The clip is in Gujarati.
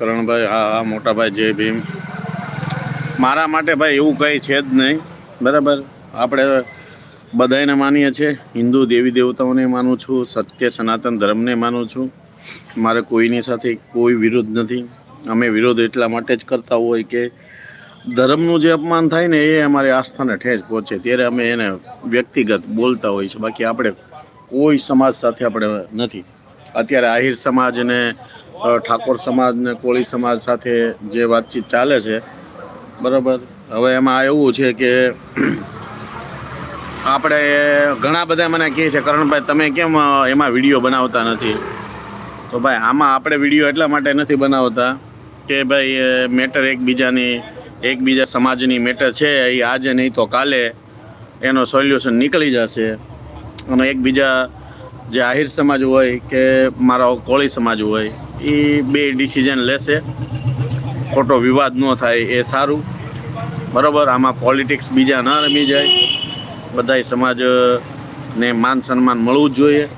કરણભાઈ, હા મોટાભાઈ, જય ભીમ. મારા માટે ભાઈ એવું કંઈ છે જ નહીં, બરાબર. આપણે બધાને માનીએ છીએ, હિન્દુ દેવી દેવતાઓને માનું છું, સત્ય સનાતન ધર્મને માનું છું. મારે કોઈની સાથે કોઈ વિરોધ નથી. અમે વિરોધ એટલા માટે જ કરતા હોય કે ધર્મનું જે અપમાન થાય ને એ અમારી આસ્થાને ઠેસ પહોંચે ત્યારે અમે એને વ્યક્તિગત બોલતા હોઈએ છીએ. બાકી આપણે કોઈ સમાજ સાથે આપણે નથી. અત્યારે આહિર સમાજને ઠાકોર સમાજ ને કોળી સમાજ સાથે જે વાતચીત ચાલે છે, બરાબર. હવે એમાં એવું છે કે આપણે ઘણા બધા મને કહે છે, કરણભાઈ તમે કેમ એમાં વિડીયો બનાવતા નથી? તો ભાઈ આમાં આપણે વિડીયો એટલા માટે નથી બનાવતા કે ભાઈ મેટર એકબીજા સમાજની મેટર છે, એ આજે નહીં તો કાલે એનો સોલ્યુશન નીકળી જશે. અને એકબીજા જે આહિર સમાજ હોય કે મારો કોળી સમાજ હોય એ બે ડિસિઝન લેશે, ખોટો વિવાદ ન થાય એ સારું, બરાબર. આમાં પોલિટિક્સ બીજા ન રમી જાય. બધાય સમાજને માન સન્માન મળવું જ જોઈએ.